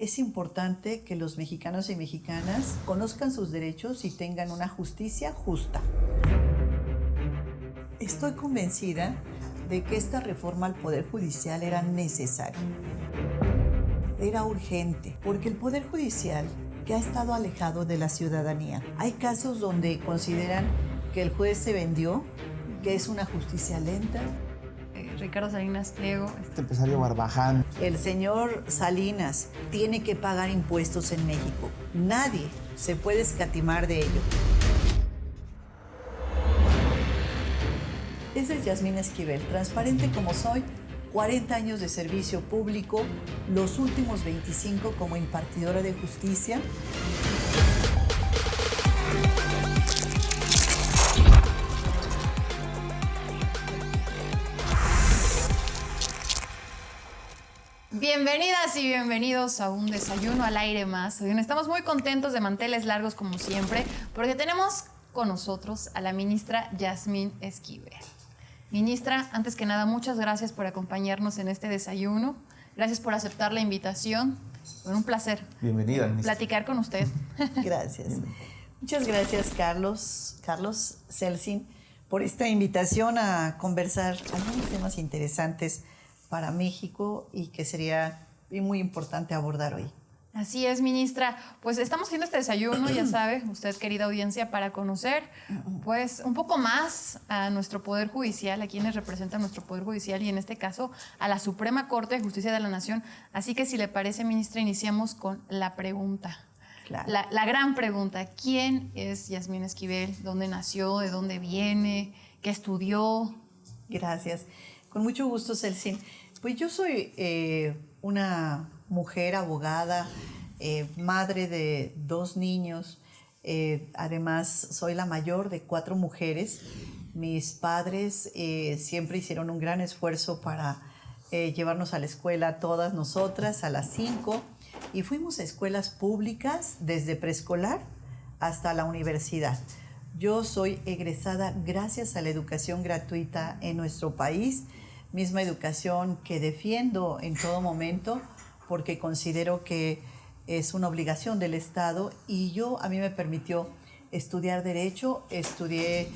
es importante que los mexicanos y mexicanas conozcan sus derechos y tengan una justicia justa. Estoy convencida de que esta reforma al Poder Judicial era necesaria. Era urgente, porque el Poder Judicial que ha estado alejado de la ciudadanía. Hay casos donde consideran que el juez se vendió, que es una justicia lenta. Ricardo Salinas Pliego. Este empresario Barbaján. El señor Salinas tiene que pagar impuestos en México. Nadie se puede escatimar de ello. Esa es Yasmina Esquivel, transparente como soy, 40 años de servicio público, los últimos 25 como impartidora de justicia. Bienvenidas y bienvenidos a un desayuno al aire más. Hoy estamos muy contentos de manteles largos como siempre, porque tenemos con nosotros a la ministra Yasmín Esquivel. Ministra, antes que nada, muchas gracias por acompañarnos en este desayuno. Gracias por aceptar la invitación. Fue un placer. Bienvenida, ministra. Platicar con usted. Gracias. Muchas gracias, Carlos Celsin, por esta invitación a conversar algunos temas interesantes para México y que sería muy importante abordar hoy. Así es, ministra. Pues estamos haciendo este desayuno, ya sabe, usted, querida audiencia, para conocer pues un poco más a nuestro Poder Judicial, a quienes representan nuestro Poder Judicial y en este caso a la Suprema Corte de Justicia de la Nación. Así que si le parece, ministra, iniciamos con la pregunta. Claro. La gran pregunta, ¿quién es Yasmín Esquivel? ¿Dónde nació? ¿De dónde viene? ¿Qué estudió? Gracias. Con mucho gusto, Celsin. Pues yo soy una mujer abogada, madre de 2 niños. Además, soy la mayor de 4 mujeres. Mis padres siempre hicieron un gran esfuerzo para llevarnos a la escuela a todas nosotras, a las 5. Y fuimos a escuelas públicas desde preescolar hasta la universidad. Yo soy egresada gracias a la educación gratuita en nuestro país, misma educación que defiendo en todo momento porque considero que es una obligación del Estado y a mí me permitió estudiar Derecho, estudié,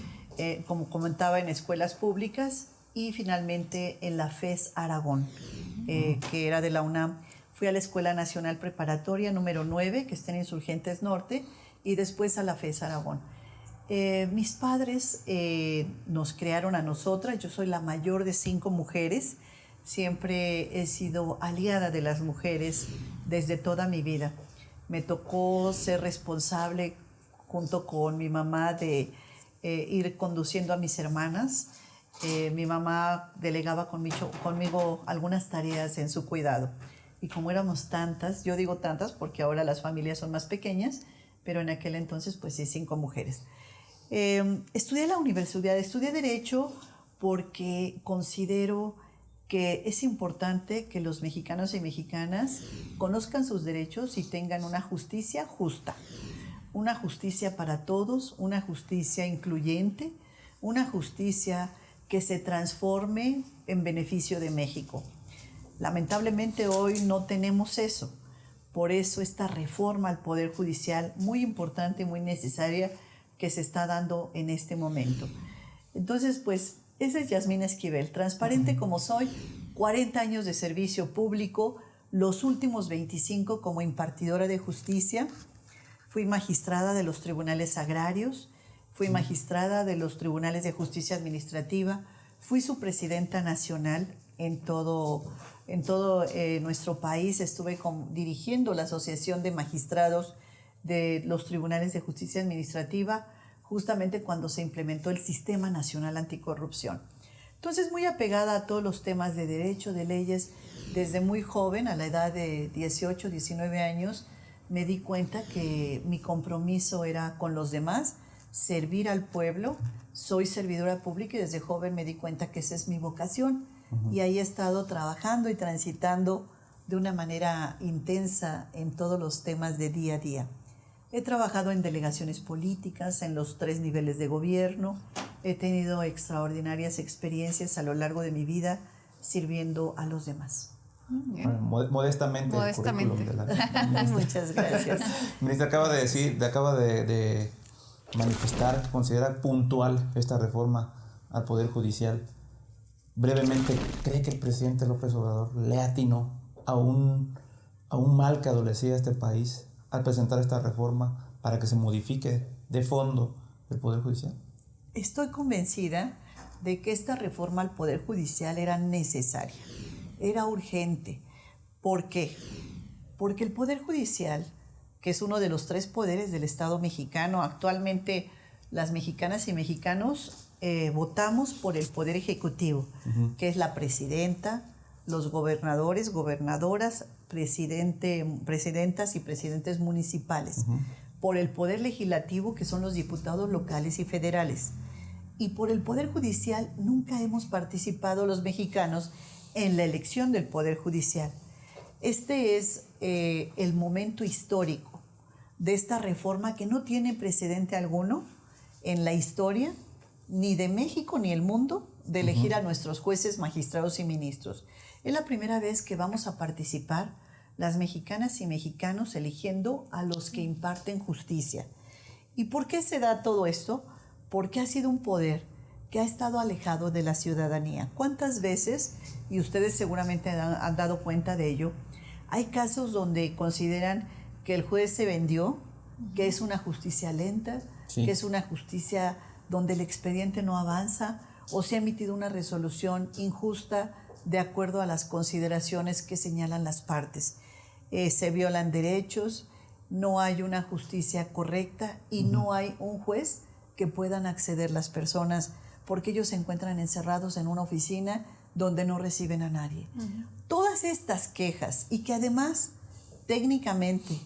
como comentaba, en escuelas públicas y finalmente en la FES Aragón, que era de la UNAM. Fui a la Escuela Nacional Preparatoria número 9, que está en Insurgentes Norte, y después a la FES Aragón. Mis padres nos crearon a nosotras. Yo soy la mayor de 5 mujeres. Siempre he sido aliada de las mujeres desde toda mi vida. Me tocó ser responsable junto con mi mamá de ir conduciendo a mis hermanas. Mi mamá delegaba conmigo algunas tareas en su cuidado. Y como éramos tantas, yo digo tantas porque ahora las familias son más pequeñas, pero en aquel entonces pues sí, 5 mujeres. Estudié en la universidad, estudié Derecho porque considero que es importante que los mexicanos y mexicanas conozcan sus derechos y tengan una justicia justa, una justicia para todos, una justicia incluyente, una justicia que se transforme en beneficio de México. Lamentablemente hoy no tenemos eso, por eso esta reforma al Poder Judicial, muy importante, muy necesaria, que se está dando en este momento. Entonces, pues, esa es Yasmín Esquivel, transparente como soy, 40 años de servicio público, los últimos 25 como impartidora de justicia. Fui magistrada de los tribunales agrarios, fui magistrada de los tribunales de justicia administrativa, fui su presidenta nacional en todo nuestro país. Estuve dirigiendo la Asociación de Magistrados de los Tribunales de Justicia Administrativa, justamente cuando se implementó el Sistema Nacional Anticorrupción. Entonces, muy apegada a todos los temas de derecho, de leyes, desde muy joven, a la edad de 18, 19 años, me di cuenta que mi compromiso era con los demás, servir al pueblo. Soy servidora pública y desde joven me di cuenta que esa es mi vocación. Y ahí he estado trabajando y transitando de una manera intensa en todos los temas de día a día. He trabajado en delegaciones políticas, en los 3 niveles de gobierno. He tenido extraordinarias experiencias a lo largo de mi vida sirviendo a los demás. Bueno, modestamente. Modestamente. El currículum de la Muchas gracias. ministra acaba de manifestar que considera puntual esta reforma al Poder Judicial. Brevemente, ¿cree que el presidente López Obrador le atinó a un mal que adolecía este país al presentar esta reforma para que se modifique de fondo el Poder Judicial? Estoy convencida de que esta reforma al Poder Judicial era necesaria, era urgente. ¿Por qué? Porque el Poder Judicial, que es uno de los 3 poderes del Estado mexicano, actualmente las mexicanas y mexicanos votamos por el Poder Ejecutivo, que es la presidenta, los gobernadores, gobernadoras, presidentas y presidentes municipales, por el Poder Legislativo, que son los diputados locales y federales, y por el Poder Judicial. Nunca hemos participado los mexicanos en la elección del Poder Judicial. Este es el momento histórico de esta reforma que no tiene precedente alguno en la historia, ni de México ni el mundo, de elegir a nuestros jueces, magistrados y ministros. Es la primera vez que vamos a participar las mexicanas y mexicanos eligiendo a los que imparten justicia. ¿Y por qué se da todo esto? Porque ha sido un poder que ha estado alejado de la ciudadanía. ¿Cuántas veces, y ustedes seguramente han dado cuenta de ello, hay casos donde consideran que el juez se vendió, que es una justicia lenta, que es una justicia donde el expediente no avanza, o se ha emitido una resolución injusta de acuerdo a las consideraciones que señalan las partes? Se violan derechos, no hay una justicia correcta y no hay un juez que puedan acceder las personas, porque ellos se encuentran encerrados en una oficina donde no reciben a nadie. Todas estas quejas, y que además técnicamente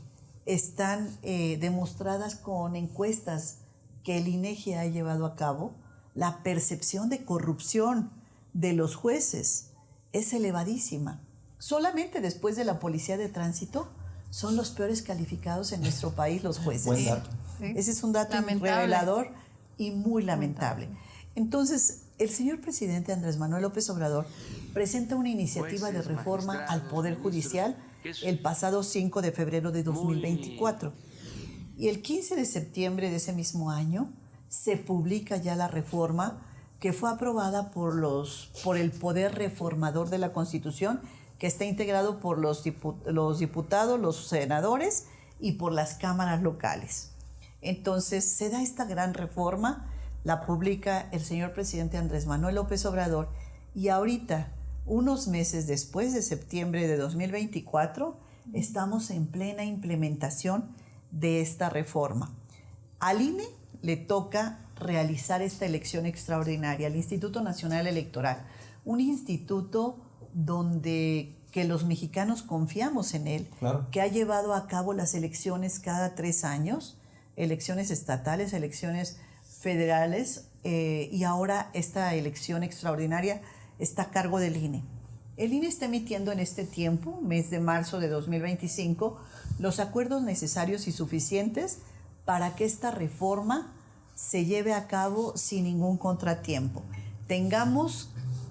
están demostradas con encuestas que el INEGI ha llevado a cabo, la percepción de corrupción de los jueces es elevadísima. Solamente después de la policía de tránsito son los peores calificados en nuestro país los jueces. Buen dato. Ese es un dato revelador y muy lamentable. Entonces, el señor presidente Andrés Manuel López Obrador presenta una iniciativa de reforma al Poder Judicial el pasado 5 de febrero de 2024. Y el 15 de septiembre de ese mismo año se publica ya la reforma que fue aprobada por el Poder Reformador de la Constitución, que está integrado por los diputados, los senadores y por las cámaras locales. Entonces se da esta gran reforma, la publica el señor presidente Andrés Manuel López Obrador, y ahorita, unos meses después de septiembre de 2024, estamos en plena implementación de esta reforma. Al INE le toca realizar esta elección extraordinaria, al Instituto Nacional Electoral, un instituto que los mexicanos confiamos en él, claro, que ha llevado a cabo las elecciones cada 3 años, elecciones estatales, elecciones federales, y ahora esta elección extraordinaria está a cargo del INE. El INE está emitiendo en este tiempo, mes de marzo de 2025, los acuerdos necesarios y suficientes para que esta reforma se lleve a cabo sin ningún contratiempo. Tengamos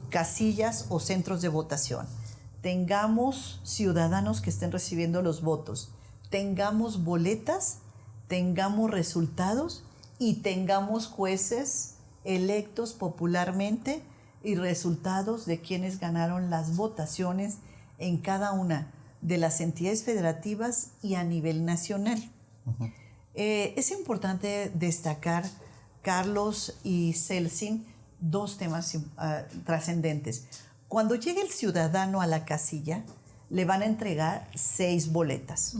casillas o centros de votación, tengamos ciudadanos que estén recibiendo los votos, tengamos boletas, tengamos resultados y tengamos jueces electos popularmente y resultados de quienes ganaron las votaciones en cada una de las entidades federativas y a nivel nacional. Es importante destacar, Carlos y Celsin, 2 temas trascendentes. Cuando llegue el ciudadano a la casilla, le van a entregar 6 boletas.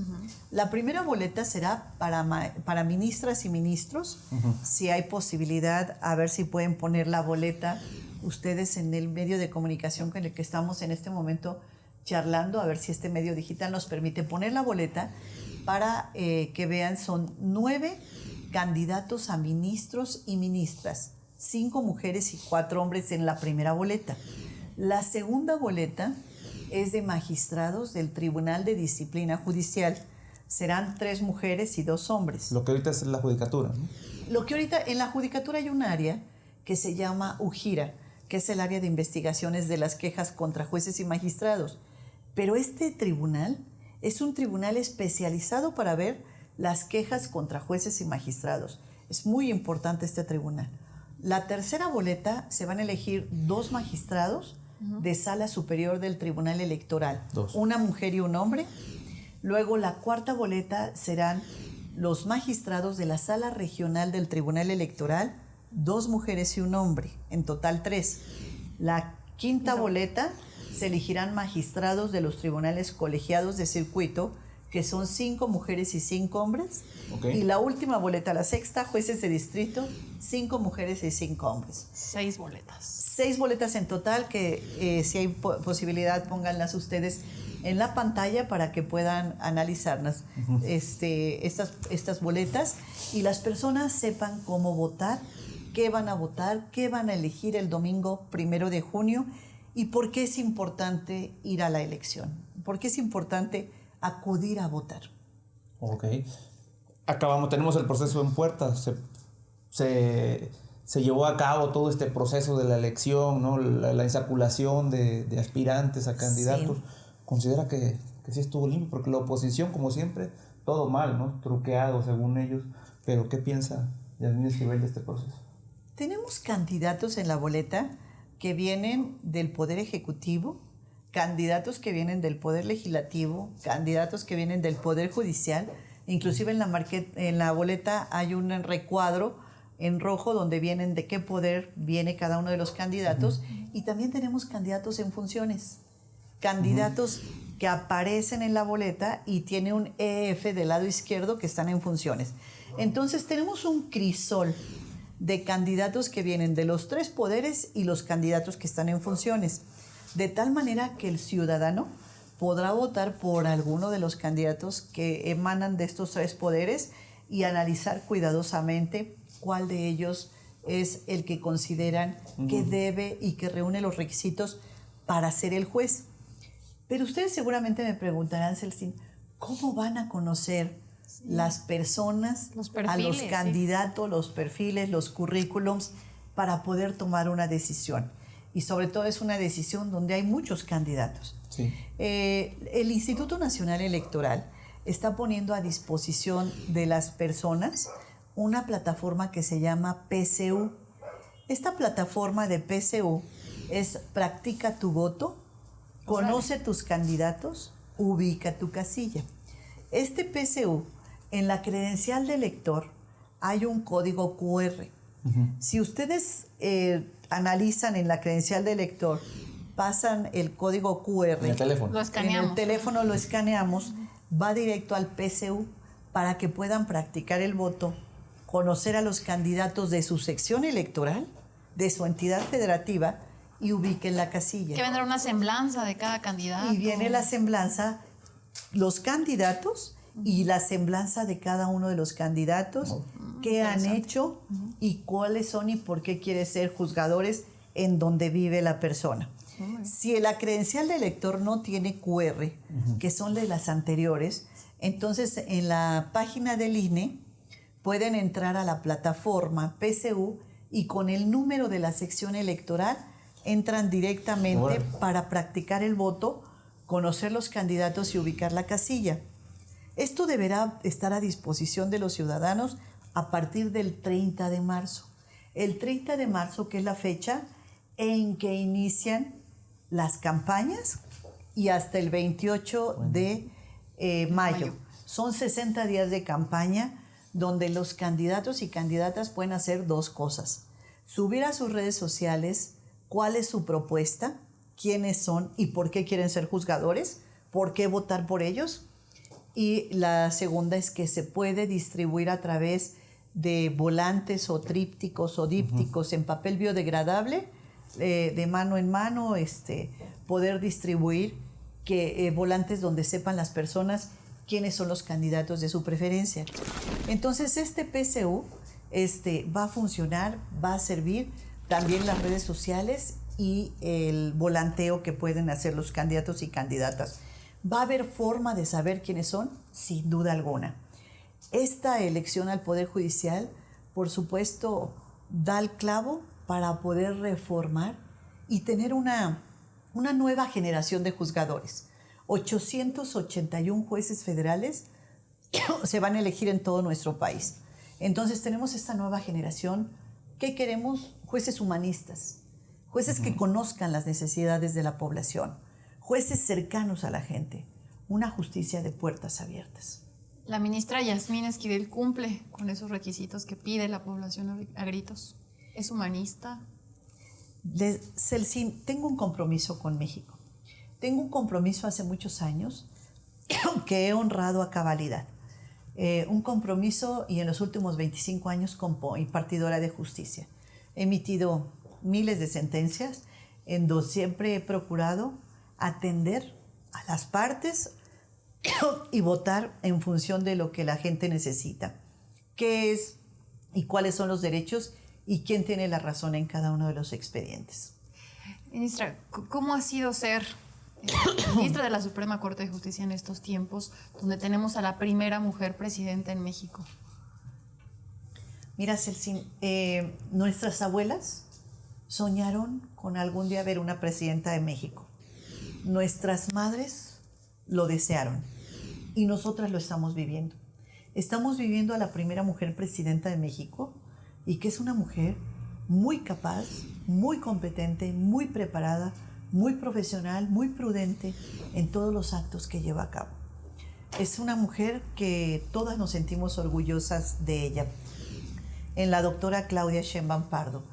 La primera boleta será para ministras y ministros. Si hay posibilidad, a ver si pueden poner la boleta ustedes en el medio de comunicación con el que estamos en este momento charlando, a ver si este medio digital nos permite poner la boleta para que vean. Son 9 candidatos a ministros y ministras, 5 mujeres y 4 hombres en la primera boleta. La segunda boleta es de magistrados del Tribunal de Disciplina Judicial. Serán 3 mujeres y 2 hombres. Lo que ahorita es la judicatura, ¿no? Lo que ahorita en la judicatura hay un área que se llama UJIRA, que es el área de investigaciones de las quejas contra jueces y magistrados. Pero este tribunal es un tribunal especializado para ver las quejas contra jueces y magistrados. Es muy importante este tribunal. La tercera boleta se van a elegir 2 magistrados de sala superior del Tribunal Electoral. 2. Una mujer y un hombre. Luego la cuarta boleta serán los magistrados de la sala regional del Tribunal Electoral, 2 mujeres y un hombre, en total 3. La quinta boleta se elegirán magistrados de los tribunales colegiados de circuito, que son 5 mujeres y 5 hombres. Okay. Y la última boleta, la sexta, jueces de distrito, 5 mujeres y 5 hombres. 6 boletas. 6 boletas en total que si hay posibilidad pónganlas ustedes en la pantalla para que puedan analizarlas, estas boletas, y las personas sepan cómo votar, qué van a votar, qué van a elegir el domingo 1 de junio y por qué es importante ir a la elección, por qué es importante acudir a votar. Ok. Tenemos el proceso en puerta. Se llevó a cabo todo este proceso de la elección, ¿no? La insaculación de aspirantes a candidatos. Sí. ¿Considera que sí estuvo limpio? Porque la oposición, como siempre, todo mal, ¿no? Truqueado según ellos. Pero ¿qué piensa Yasmín Esquivel de este proceso? Tenemos candidatos en la boleta que vienen del Poder Ejecutivo, candidatos que vienen del Poder Legislativo, candidatos que vienen del Poder Judicial. Inclusive en la boleta hay un recuadro en rojo donde vienen de qué poder viene cada uno de los candidatos. Y también tenemos candidatos en funciones, candidatos que aparecen en la boleta y tiene un EF del lado izquierdo que están en funciones. Entonces tenemos un crisol de candidatos que vienen de los 3 poderes y los candidatos que están en funciones, de tal manera que el ciudadano podrá votar por alguno de los candidatos que emanan de estos 3 poderes y analizar cuidadosamente cuál de ellos es el que consideran que debe y que reúne los requisitos para ser el juez. Pero ustedes seguramente me preguntarán, Celsin, ¿cómo van a conocer las personas, los perfiles, a los candidatos, los perfiles, los currículums, para poder tomar una decisión? Y sobre todo es una decisión donde hay muchos candidatos. Sí. El Instituto Nacional Electoral está poniendo a disposición de las personas una plataforma que se llama PCU. Esta plataforma de PCU es Practica tu voto, conoce tus candidatos, ubica tu casilla. Este PCU, en la credencial de elector, hay un código QR. Si ustedes analizan en la credencial de elector, pasan el código QR. En el teléfono. Lo escaneamos. En el teléfono lo escaneamos, va directo al PCU para que puedan practicar el voto, conocer a los candidatos de su sección electoral, de su entidad federativa y ubiquen la casilla. Que vendrá una semblanza de cada candidato. Y viene la semblanza, los candidatos y la semblanza de cada uno de los candidatos, qué han hecho y cuáles son y por qué quiere ser juzgadores en donde vive la persona. Si la credencial de elector no tiene QR, que son de las anteriores, entonces en la página del INE pueden entrar a la plataforma PCU y con el número de la sección electoral entran directamente para practicar el voto, conocer los candidatos y ubicar la casilla. Esto deberá estar a disposición de los ciudadanos a partir del 30 de marzo. El 30 de marzo, que es la fecha en que inician las campañas, y hasta el 28 de mayo. Son 60 días de campaña donde los candidatos y candidatas pueden hacer 2 cosas. Subir a sus redes sociales cuál es su propuesta, quiénes son y por qué quieren ser juzgadores, por qué votar por ellos. Y la segunda es que se puede distribuir a través de volantes o trípticos o dípticos en papel biodegradable, de mano en mano, poder distribuir volantes donde sepan las personas quiénes son los candidatos de su preferencia. Entonces este PCU va a funcionar, va a servir también las redes sociales y el volanteo que pueden hacer los candidatos y candidatas. ¿Va a haber forma de saber quiénes son? Sin duda alguna. Esta elección al Poder Judicial, por supuesto, da el clavo para poder reformar y tener una nueva generación de juzgadores. 881 jueces federales se van a elegir en todo nuestro país. Entonces tenemos esta nueva generación. ¿Qué queremos? Jueces humanistas, jueces que conozcan las necesidades de la población, jueces cercanos a la gente, una justicia de puertas abiertas. La ministra Yasmín Esquivel cumple con esos requisitos que pide la población a gritos. ¿Es humanista? Celsin, tengo un compromiso con México. Tengo un compromiso hace muchos años que he honrado a cabalidad. Un compromiso y en los últimos 25 años como impartidora de justicia. He emitido miles de sentencias en donde siempre he procurado atender a las partes y votar en función de lo que la gente necesita. ¿Qué es y cuáles son los derechos y quién tiene la razón en cada uno de los expedientes? Ministra, ¿cómo ha sido ser ministra de la Suprema Corte de Justicia en estos tiempos donde tenemos a la primera mujer presidenta en México? Mira, Celsin, nuestras abuelas soñaron con algún día ver una presidenta de México. Nuestras madres lo desearon y nosotras lo estamos viviendo. Estamos viviendo a la primera mujer presidenta de México y que es una mujer muy capaz, muy competente, muy preparada, muy profesional, muy prudente en todos los actos que lleva a cabo. Es una mujer que todas nos sentimos orgullosas de ella, en la doctora Claudia Sheinbaum Pardo.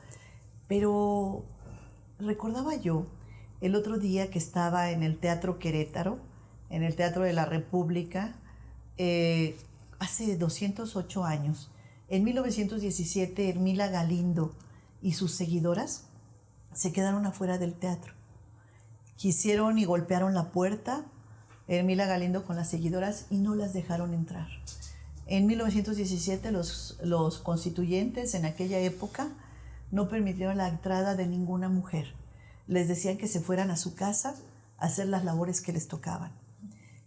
Pero recordaba yo el otro día que estaba en el Teatro Querétaro, en el Teatro de la República, hace 208 años. En 1917, Ermila Galindo y sus seguidoras se quedaron afuera del teatro. Quisieron y golpearon la puerta, Ermila Galindo con las seguidoras, y no las dejaron entrar. En 1917 los constituyentes en aquella época no permitieron la entrada de ninguna mujer. Les decían que se fueran a su casa a hacer las labores que les tocaban.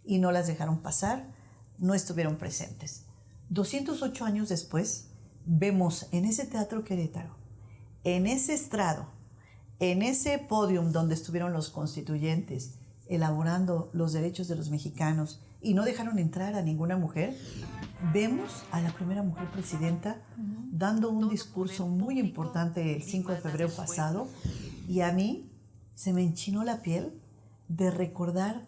Y no las dejaron pasar, no estuvieron presentes. 208 años después, vemos en ese Teatro Querétaro, en ese estrado, en ese podium donde estuvieron los constituyentes elaborando los derechos de los mexicanos y no dejaron entrar a ninguna mujer, vemos a la primera mujer presidenta dando un discurso muy importante el 5 de febrero pasado, y a mí se me enchinó la piel de recordar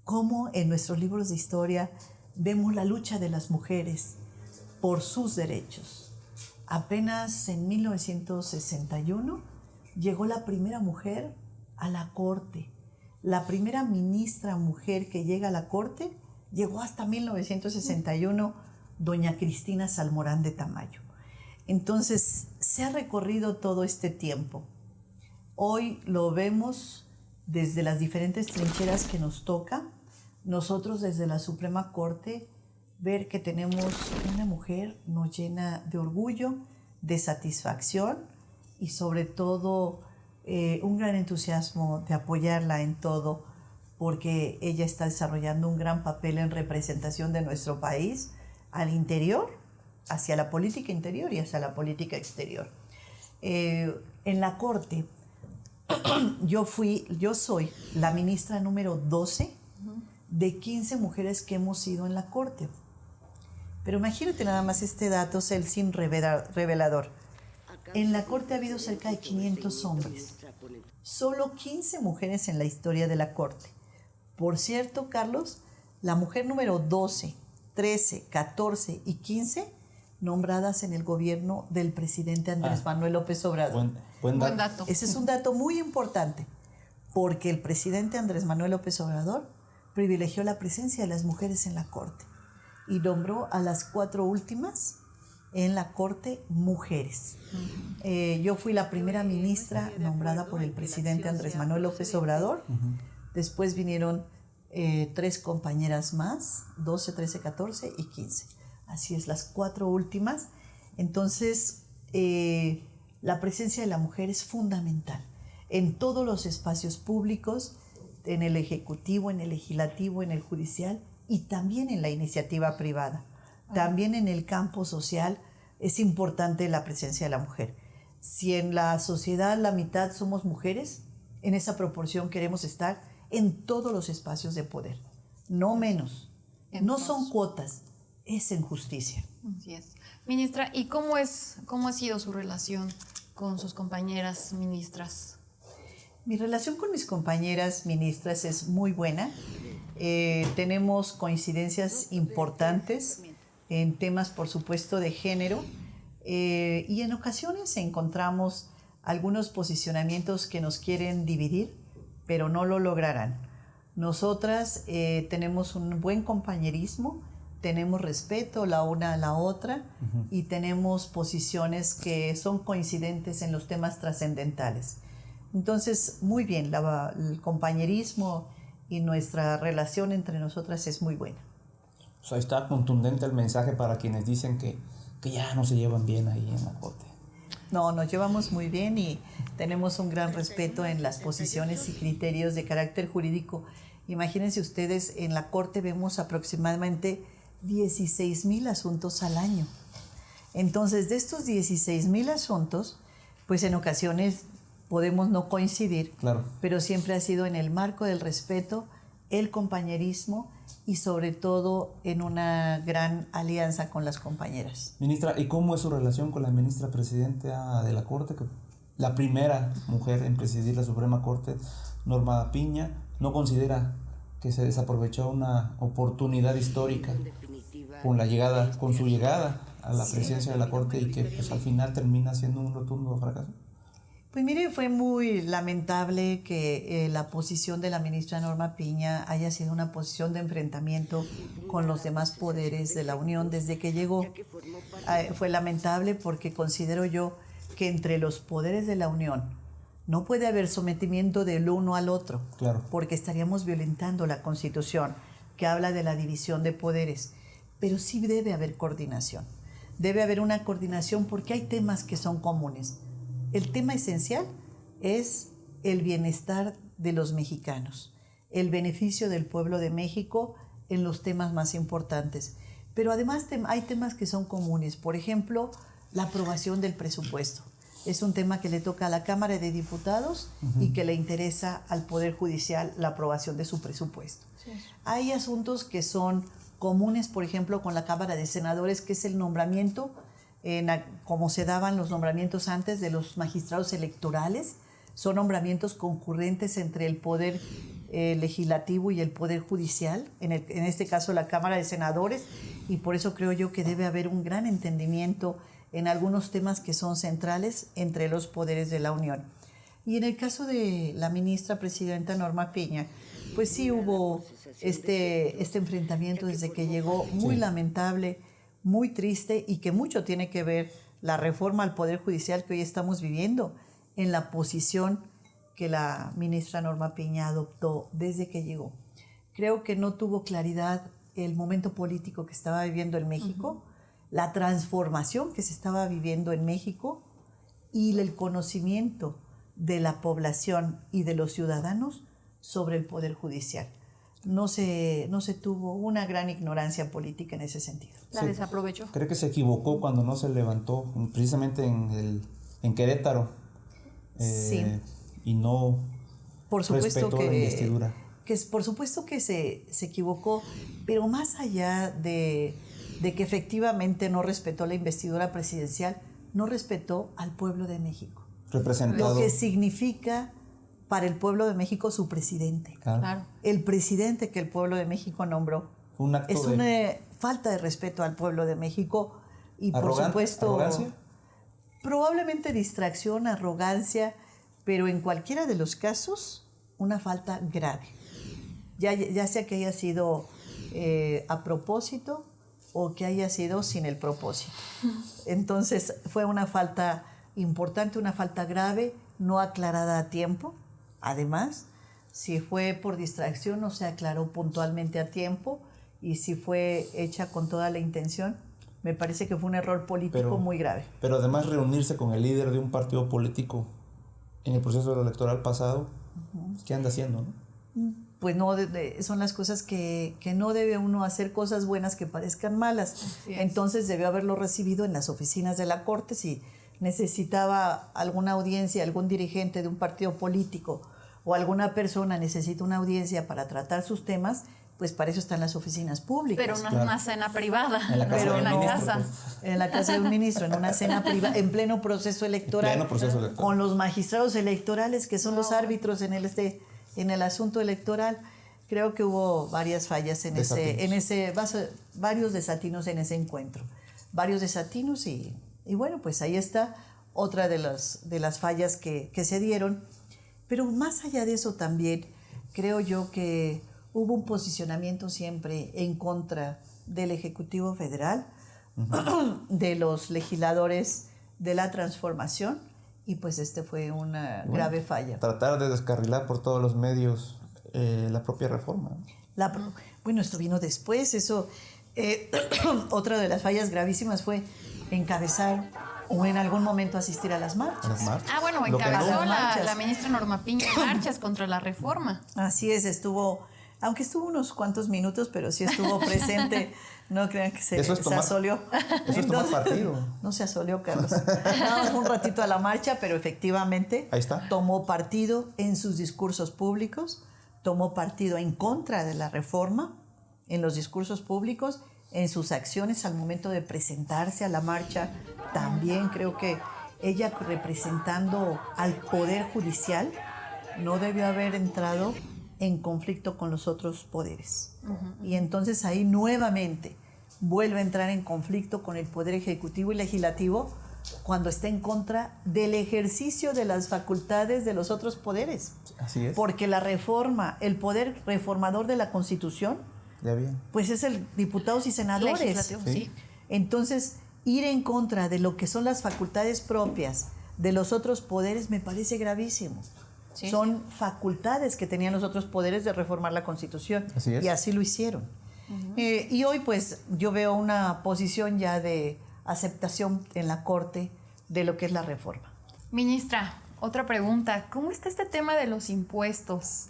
cómo en nuestros libros de historia vemos la lucha de las mujeres por sus derechos. Apenas en 1961 llegó la primera mujer a la corte. La primera ministra mujer que llega a la corte llegó hasta 1961, doña Cristina Salmorán de Tamayo. Entonces, se ha recorrido todo este tiempo. Hoy lo vemos desde las diferentes trincheras que nos toca. Nosotros desde la Suprema Corte, ver que tenemos una mujer nos llena de orgullo, de satisfacción y sobre todo un gran entusiasmo de apoyarla en todo, porque ella está desarrollando un gran papel en representación de nuestro país al interior, hacia la política interior y hacia la política exterior. En la Corte, yo soy la ministra número 12 de 15 mujeres que hemos ido en la Corte. Pero imagínate nada más este dato, Celsin, revelador. En la Corte ha habido cerca de 500 hombres. Solo 15 mujeres en la historia de la Corte. Por cierto, Carlos, la mujer número 12, 13, 14 y 15 nombradas en el gobierno del presidente Andrés Manuel López Obrador. Buen dato. Ese es un dato muy importante, porque el presidente Andrés Manuel López Obrador privilegió la presencia de las mujeres en la Corte y nombró a las 4 últimas en la Corte mujeres. Yo fui la primera ministra nombrada por el presidente Andrés Manuel López Obrador. Después vinieron 3 compañeras más, 12, 13, 14 y 15. Así es, las 4 últimas. Entonces, la presencia de la mujer es fundamental en todos los espacios públicos, en el Ejecutivo, en el Legislativo, en el Judicial y también en la iniciativa privada. También en el campo social es importante la presencia de la mujer. Si en la sociedad la mitad somos mujeres, en esa proporción queremos estar en todos los espacios de poder, no menos. No son cuotas, es en justicia. Así es. Ministra, ¿y cómo ha sido su relación con sus compañeras ministras? Mi relación con mis compañeras ministras es muy buena. Tenemos coincidencias importantes en temas, por supuesto, de género, y en ocasiones encontramos algunos posicionamientos que nos quieren dividir, pero no lo lograrán. Nosotras tenemos un buen compañerismo, tenemos respeto la una a la otra y tenemos posiciones que son coincidentes en los temas trascendentales. Entonces, muy bien, el compañerismo y nuestra relación entre nosotras es muy buena. O sea, está contundente el mensaje para quienes dicen que ya no se llevan bien ahí en la Corte. No, nos llevamos muy bien y tenemos un gran respeto en las posiciones y criterios de carácter jurídico. Imagínense ustedes, en la Corte vemos aproximadamente 16,000 asuntos al año. Entonces, de estos 16,000 asuntos, pues en ocasiones podemos no coincidir, claro, pero siempre ha sido en el marco del respeto, el compañerismo y sobre todo en una gran alianza con las compañeras. Ministra, ¿y cómo es su relación con la ministra presidenta de la Corte, la primera mujer en presidir la Suprema Corte, Norma Piña? ¿No considera que se desaprovechó una oportunidad histórica con su llegada a la presidencia de la Corte y que pues, al final termina siendo un rotundo fracaso? Pues mire, fue muy lamentable que la posición de la ministra Norma Piña haya sido una posición de enfrentamiento con los demás poderes de la Unión desde que llegó. Fue lamentable porque considero yo que entre los poderes de la Unión no puede haber sometimiento del uno al otro, claro, porque estaríamos violentando la Constitución que habla de la división de poderes. Pero sí debe haber coordinación. Debe haber una coordinación porque hay temas que son comunes. El tema esencial es el bienestar de los mexicanos, el beneficio del pueblo de México en los temas más importantes. Pero además hay temas que son comunes. Por ejemplo, la aprobación del presupuesto. Es un tema que le toca a la Cámara de Diputados y que le interesa al Poder Judicial la aprobación de su presupuesto. Sí. Hay asuntos que son comunes, por ejemplo, con la Cámara de Senadores, que es el nombramiento, como se daban los nombramientos antes de los magistrados electorales. Son nombramientos concurrentes entre el Poder Legislativo y el Poder Judicial, en este caso la Cámara de Senadores, y por eso creo yo que debe haber un gran entendimiento en algunos temas que son centrales entre los poderes de la Unión. Y en el caso de la ministra presidenta Norma Piña, pues sí hubo este enfrentamiento desde que llegó, muy lamentable, muy triste, y que mucho tiene que ver la reforma al Poder Judicial que hoy estamos viviendo en la posición que la ministra Norma Piña adoptó desde que llegó. Creo que no tuvo claridad el momento político que estaba viviendo en México, la transformación que se estaba viviendo en México y el conocimiento de la población y de los ciudadanos sobre el Poder Judicial. No se tuvo una gran ignorancia política en ese sentido. La desaprovechó. Creo que se equivocó cuando no se levantó, precisamente en Querétaro, sí. Y no por supuesto respetó la investidura. Por supuesto que se equivocó, pero más allá de que efectivamente no respetó la investidura presidencial, no respetó al pueblo de México. Representado. Lo que significa para el pueblo de México su presidente. Claro. El presidente que el pueblo de México nombró. Un acto es una falta de respeto al pueblo de México y por supuesto ¿arrogancia? Probablemente distracción, arrogancia, pero en cualquiera de los casos una falta grave. Ya sea que haya sido a propósito o que haya sido sin el propósito. Entonces fue una falta importante, una falta grave, no aclarada a tiempo. Además, si fue por distracción, no se aclaró puntualmente a tiempo, y si fue hecha con toda la intención, me parece que fue un error político muy grave. Pero además reunirse con el líder de un partido político en el proceso electoral pasado, ¿qué anda haciendo, no? Pues no, son las cosas que no debe uno hacer cosas buenas que parezcan malas. Entonces debió haberlo recibido en las oficinas de la Corte. Si necesitaba alguna audiencia, algún dirigente de un partido político o alguna persona necesita una audiencia para tratar sus temas, pues para eso están las oficinas públicas. Pero no es una cena privada, En la casa pero del en la ministro, casa. pues. En la casa de un ministro, en una cena privada, en pleno proceso electoral, Pleno proceso electoral. con los magistrados electorales que son los árbitros en el asunto electoral. Creo que hubo varias fallas varios desatinos en ese encuentro. Varios desatinos y bueno, pues ahí está otra de las fallas que se dieron. Pero más allá de eso también, creo yo que hubo un posicionamiento siempre en contra del Ejecutivo Federal, de los legisladores de la transformación, y pues fue una grave falla. Tratar de descarrilar por todos los medios la propia reforma. Bueno, esto vino después, otra de las fallas gravísimas fue encabezar o en algún momento asistir a las marchas. Ah, bueno, Lo que encabezó no- la ministra Norma Piña marchas contra la reforma. Así es, aunque estuvo unos cuantos minutos, pero sí estuvo presente. No crean que se asolió. Eso es tomar partido. No se asolió, Carlos. Nada más un ratito a la marcha, pero efectivamente Ahí está. tomó partido en sus discursos públicos, tomó partido en contra de la reforma en los discursos públicos, en sus acciones al momento de presentarse a la marcha. También creo que ella, representando al Poder Judicial, no debió haber entrado en conflicto con los otros poderes. Y entonces ahí nuevamente vuelve a entrar en conflicto con el Poder Ejecutivo y Legislativo cuando está en contra del ejercicio de las facultades de los otros poderes. Así es. Porque la reforma, el poder reformador de la Constitución, Ya bien. pues es el diputados y senadores. Legislativo, sí. Entonces, ir en contra de lo que son las facultades propias de los otros poderes me parece gravísimo. Sí, Son facultades que tenían los otros poderes de reformar la Constitución. Así es. Y así lo hicieron. Y hoy pues yo veo una posición ya de aceptación en la Corte de lo que es la reforma. Ministra, otra pregunta. ¿Cómo está este tema de los impuestos?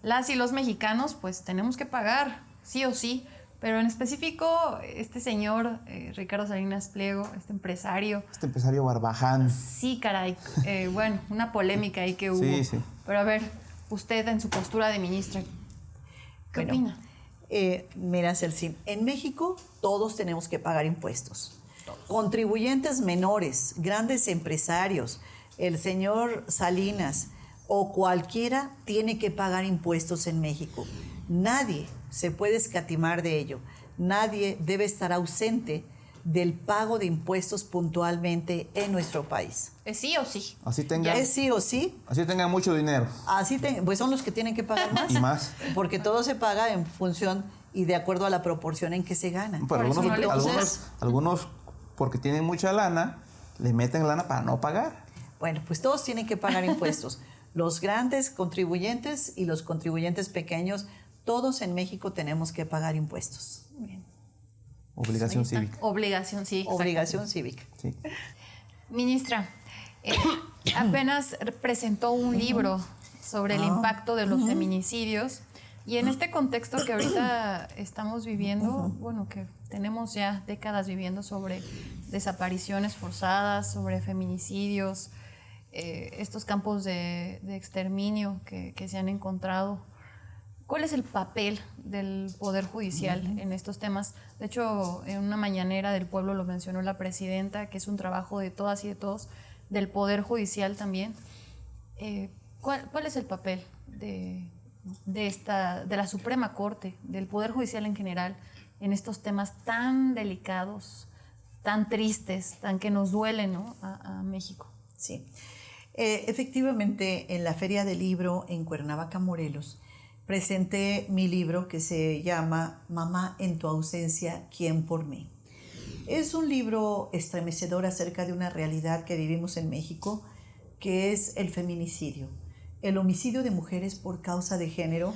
Las y los mexicanos pues tenemos que pagar, sí o sí, pero en específico este señor Ricardo Salinas Pliego, este empresario, Barbaján. sí, caray, bueno, una polémica ahí que hubo. Sí, sí. Pero a ver, usted en su postura de ministra, ¿qué opina? Mira, Celsin, en México todos tenemos que pagar impuestos. Contribuyentes menores, grandes empresarios, el señor Salinas o cualquiera tiene que pagar impuestos en México. Nadie se puede escatimar de ello. Nadie debe estar ausente del pago de impuestos puntualmente en nuestro país. ¿Es sí o sí? Así tengan, Es sí o sí. así tengan mucho dinero. Pues son los que tienen que pagar más. Y más. Porque todo se paga en función y de acuerdo a la proporción en que se gana. Pero Por eso no le algunos, porque tienen mucha lana, le meten lana para no pagar. Bueno, pues todos tienen que pagar impuestos. Los grandes contribuyentes y los contribuyentes pequeños, todos en México tenemos que pagar impuestos. Bien. Obligación Ahí está. cívica. Obligación, sí. exacto. Obligación cívica. Sí. Ministra, apenas presentó un libro sobre el impacto de los feminicidios y en este contexto que ahorita estamos viviendo, bueno, que tenemos ya décadas viviendo sobre desapariciones forzadas, sobre feminicidios, estos campos de exterminio que se han encontrado. ¿Cuál es el papel del Poder Judicial en estos temas? De hecho, en una mañanera del pueblo lo mencionó la presidenta, que es un trabajo de todas y de todos, del Poder Judicial también. ¿Cuál es el papel de la Suprema Corte, del Poder Judicial en general, en estos temas tan delicados, tan tristes, tan que nos duelen, ¿no? a México? Sí. Efectivamente, en la Feria del Libro en Cuernavaca, Morelos, presenté mi libro que se llama Mamá en tu ausencia, ¿quién por mí? Es un libro estremecedor acerca de una realidad que vivimos en México, que es el feminicidio. El homicidio de mujeres por causa de género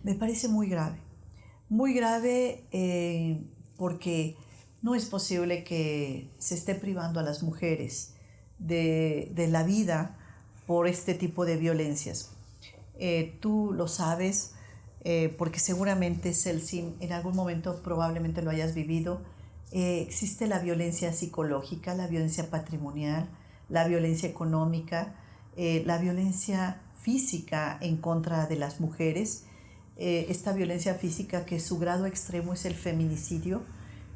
me parece muy grave. Muy grave porque no es posible que se esté privando a las mujeres de la vida por este tipo de violencias. Tú lo sabes, porque seguramente, Celsin, en algún momento probablemente lo hayas vivido. Existe la violencia psicológica, la violencia patrimonial, la violencia económica, la violencia física en contra de las mujeres, esta violencia física que su grado extremo es el feminicidio,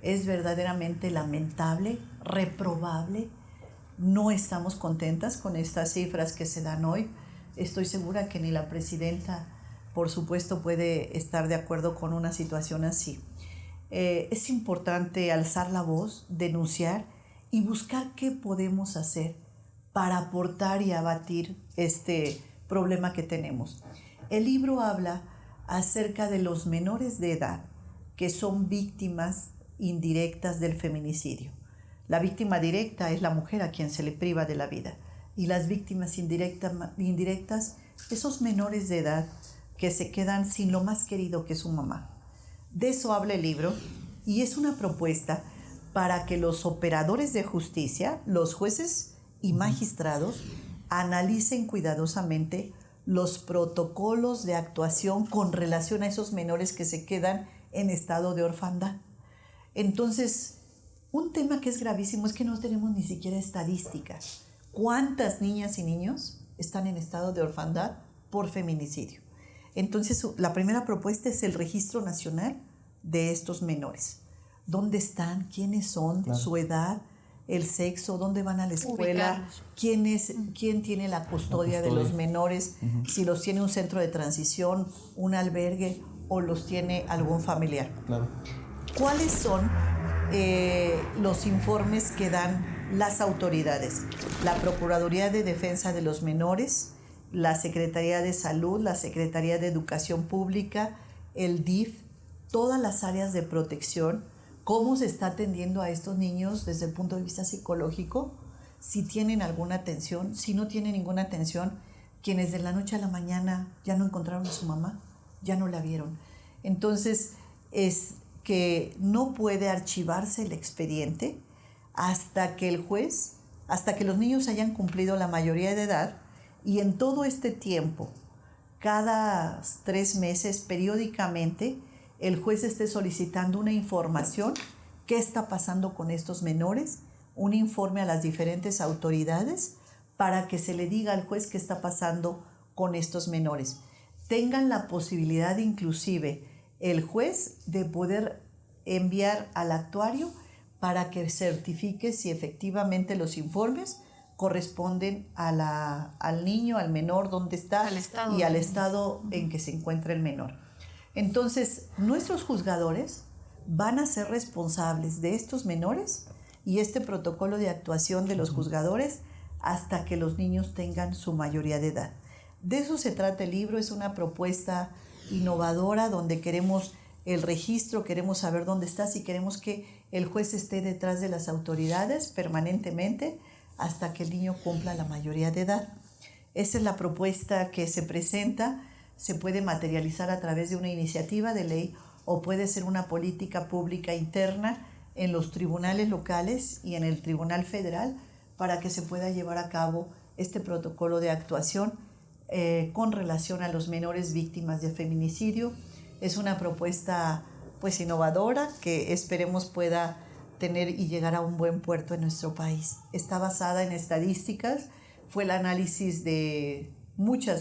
es verdaderamente lamentable, reprobable. No estamos contentas con estas cifras que se dan hoy. Estoy segura que ni la presidenta, por supuesto, puede estar de acuerdo con una situación así. Es importante alzar la voz, denunciar y buscar qué podemos hacer para aportar y abatir este problema que tenemos. El libro habla acerca de los menores de edad que son víctimas indirectas del feminicidio. La víctima directa es la mujer a quien se le priva de la vida, y las víctimas indirectas, esos menores de edad que se quedan sin lo más querido que es su mamá. De eso habla el libro, y es una propuesta para que los operadores de justicia, los jueces y magistrados, analicen cuidadosamente los protocolos de actuación con relación a esos menores que se quedan en estado de orfandad. Entonces, un tema que es gravísimo es que no tenemos ni siquiera estadísticas. ¿Cuántas niñas y niños están en estado de orfandad por feminicidio? Entonces, la primera propuesta es el registro nacional de estos menores. ¿Dónde están? ¿Quiénes son? Claro. Su edad, el sexo, dónde van a la escuela, quién tiene la custodia de los menores, si los tiene un centro de transición, un albergue o los tiene algún familiar. Claro. ¿Cuáles son los informes que dan las autoridades? La Procuraduría de Defensa de los Menores, la Secretaría de Salud, la Secretaría de Educación Pública, el DIF, todas las áreas de protección. ¿Cómo se está atendiendo a estos niños desde el punto de vista psicológico? Si tienen alguna atención, si no tienen ninguna atención, quienes de la noche a la mañana ya no encontraron a su mamá, ya no la vieron. Entonces, es que no puede archivarse el expediente hasta que el juez, hasta que los niños hayan cumplido la mayoría de edad, y en todo este tiempo, cada 3 meses, periódicamente, el juez esté solicitando una información, qué está pasando con estos menores, un informe a las diferentes autoridades para que se le diga al juez qué está pasando con estos menores. Tengan la posibilidad inclusive el juez de poder enviar al actuario para que certifique si efectivamente los informes corresponden al niño, al menor, dónde está y al estado en que se encuentra el menor. Entonces, nuestros juzgadores van a ser responsables de estos menores y este protocolo de actuación de los juzgadores hasta que los niños tengan su mayoría de edad. De eso se trata el libro, es una propuesta innovadora donde queremos el registro, queremos saber dónde estás y queremos que el juez esté detrás de las autoridades permanentemente hasta que el niño cumpla la mayoría de edad. Esa es la propuesta que se presenta. Se puede materializar a través de una iniciativa de ley o puede ser una política pública interna en los tribunales locales y en el Tribunal Federal para que se pueda llevar a cabo este protocolo de actuación con relación a los menores víctimas de feminicidio. Es una propuesta pues innovadora que esperemos pueda tener y llegar a un buen puerto en nuestro país. Está basada en estadísticas, fue el análisis de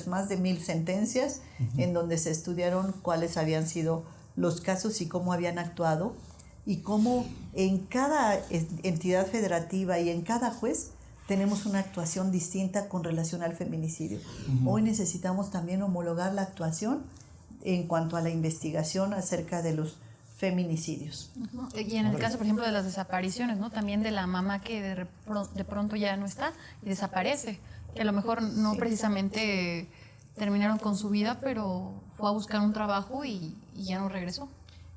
más de 1,000 sentencias en donde se estudiaron cuáles habían sido los casos y cómo habían actuado y cómo en cada entidad federativa y en cada juez tenemos una actuación distinta con relación al feminicidio. Hoy necesitamos también homologar la actuación en cuanto a la investigación acerca de los feminicidios. Y en el caso, por ejemplo, de las desapariciones, ¿no? También de la mamá que de pronto ya no está y desaparece, que a lo mejor no precisamente terminaron con su vida, pero fue a buscar un trabajo y ya no regresó,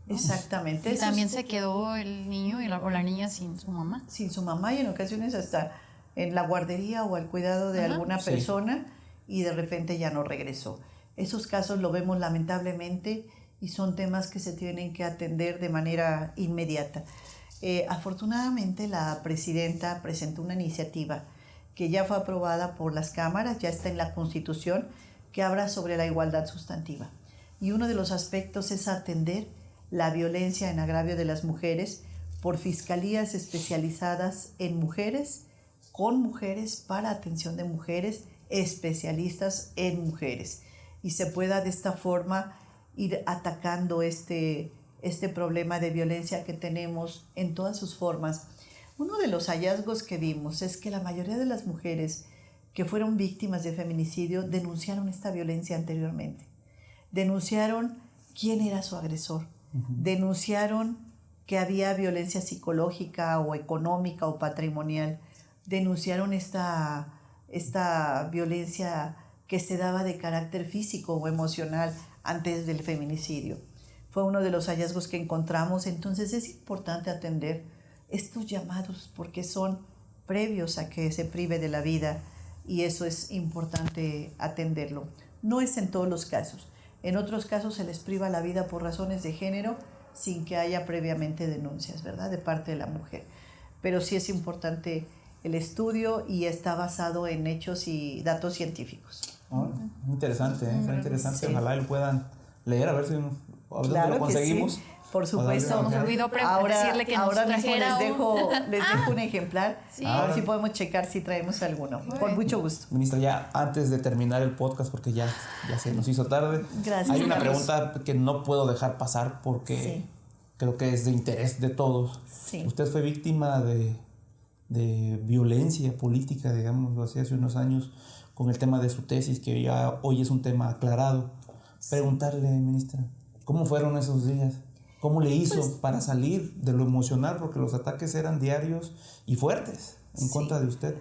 ¿no? Exactamente. Y también se quedó el niño o la niña sin su mamá. Sin su mamá y en ocasiones hasta en la guardería o al cuidado de alguna persona y de repente ya no regresó. Esos casos lo vemos lamentablemente y son temas que se tienen que atender de manera inmediata. Afortunadamente la presidenta presentó una iniciativa que ya fue aprobada por las cámaras, ya está en la Constitución, que habla sobre la igualdad sustantiva. Y uno de los aspectos es atender la violencia en agravio de las mujeres por fiscalías especializadas en mujeres, con mujeres, para atención de mujeres especialistas en mujeres y se pueda de esta forma ir atacando este problema de violencia que tenemos en todas sus formas. Uno de los hallazgos que vimos es que la mayoría de las mujeres que fueron víctimas de feminicidio denunciaron esta violencia anteriormente. Denunciaron quién era su agresor. Denunciaron que había violencia psicológica o económica o patrimonial. Denunciaron esta violencia que se daba de carácter físico o emocional antes del feminicidio. Fue uno de los hallazgos que encontramos. Entonces es importante atender estos llamados porque son previos a que se prive de la vida y eso es importante atenderlo. No es en todos los casos. En otros casos se les priva la vida por razones de género sin que haya previamente denuncias, ¿verdad?, de parte de la mujer. Pero sí es importante el estudio y está basado en hechos y datos científicos. Interesante, interesante. Sí. Ojalá lo puedan leer, a ver si Claro lo conseguimos. Que sí. Por supuesto. Nos olvidó decirle que ahora nos mismo trajera les dejo un ejemplar. Sí. A ver si podemos checar si traemos alguno. Con mucho gusto. Ministra, ya antes de terminar el podcast, porque ya se nos hizo tarde, Gracias, hay una Carlos. pregunta que no puedo dejar pasar porque creo que es de interés de todos. Sí. Usted fue víctima de violencia política, digámoslo así, hace unos años con el tema de su tesis, que ya hoy es un tema aclarado. Preguntarle, ministra, ¿cómo fueron esos días? ¿Cómo le hizo para salir de lo emocional? Porque los ataques eran diarios y fuertes en contra de usted.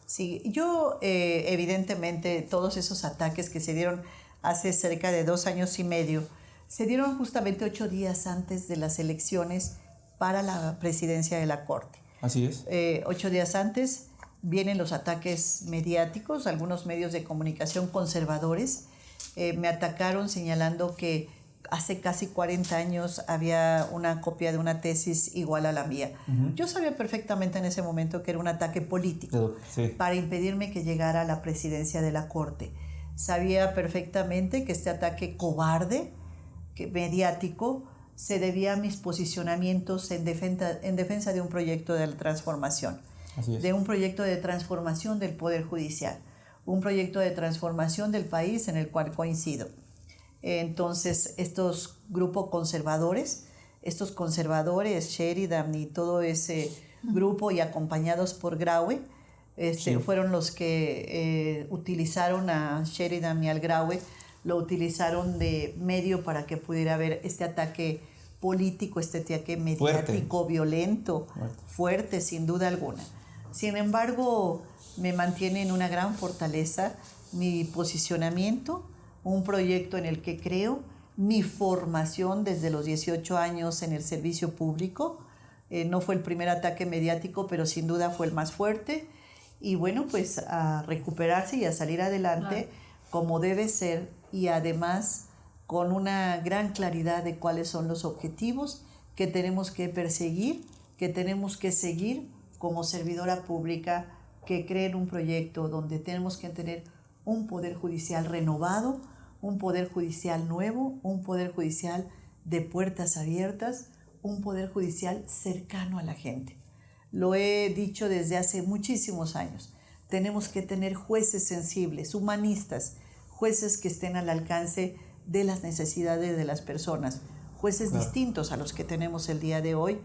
Sí, yo evidentemente todos esos ataques que se dieron hace cerca de 2 años y medio, se dieron justamente 8 días antes de las elecciones para la presidencia de la Corte. Así es. 8 días antes vienen los ataques mediáticos, algunos medios de comunicación conservadores me atacaron señalando que hace casi 40 años había una copia de una tesis igual a la mía. Yo sabía perfectamente en ese momento que era un ataque político para impedirme que llegara a la presidencia de la Corte. Sabía perfectamente que este ataque cobarde, mediático, se debía a mis posicionamientos en defensa de un proyecto de transformación, de un proyecto de transformación del Poder Judicial, un proyecto de transformación del país en el cual coincido. Entonces, estos grupos conservadores, Sheridan y todo ese grupo y acompañados por Graue, fueron los que utilizaron a Sheridan y al Graue, lo utilizaron de medio para que pudiera haber este ataque político, este ataque mediático, violento, fuerte, sin duda alguna. Sin embargo, me mantiene en una gran fortaleza mi posicionamiento, un proyecto en el que creo, mi formación desde los 18 años en el servicio público. No fue el primer ataque mediático, pero sin duda fue el más fuerte. Y bueno, pues a recuperarse y a salir adelante como debe ser y además con una gran claridad de cuáles son los objetivos que tenemos que perseguir, que tenemos que seguir como servidora pública que cree en un proyecto donde tenemos que tener un poder judicial renovado, un poder judicial nuevo, un poder judicial de puertas abiertas, un poder judicial cercano a la gente. Lo he dicho desde hace muchísimos años. Tenemos que tener jueces sensibles, humanistas, jueces que estén al alcance de las necesidades de las personas, jueces distintos a los que tenemos el día de hoy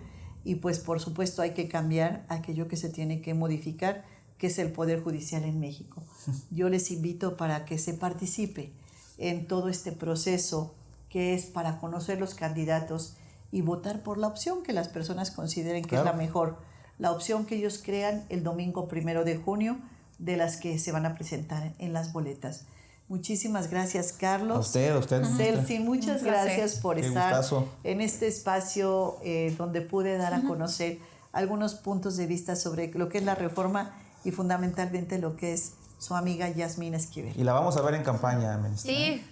y pues por supuesto hay que cambiar aquello que se tiene que modificar, que es el Poder Judicial en México. Yo les invito para que se participe en todo este proceso que es para conocer los candidatos y votar por la opción que las personas consideren que es la mejor, la opción que ellos crean el domingo 1 de junio de las que se van a presentar en las boletas. Muchísimas gracias, Carlos. A usted. Celsin, muchas gracias por estar gustazo en este espacio donde pude dar a conocer algunos puntos de vista sobre lo que es la reforma y fundamentalmente lo que es su amiga Yasmín Esquivel. Y la vamos a ver en campaña, ministra. Sí,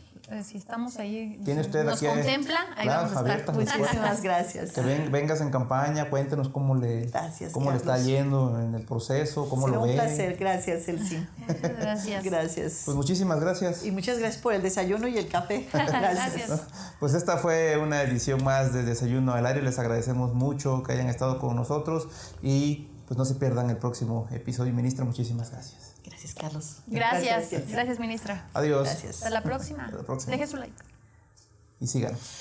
si estamos ahí, ¿Tiene usted nos aquí contempla, ahí vamos a estar. Muchísimas gracias. Que vengas en campaña, cuéntenos cómo le está yendo en el proceso, cómo Será lo ve. un placer, gracias, Celsin. Gracias. Gracias. Pues muchísimas gracias. Y muchas gracias por el desayuno y el café. Gracias. Pues esta fue una edición más de Desayuno al Aire. Les agradecemos mucho que hayan estado con nosotros y pues no se pierdan el próximo episodio. Ministra, muchísimas gracias. Gracias, Carlos. Gracias, gracias, ministra. Adiós. Gracias. Hasta la próxima. Hasta la próxima. Deje su like. Y síganos.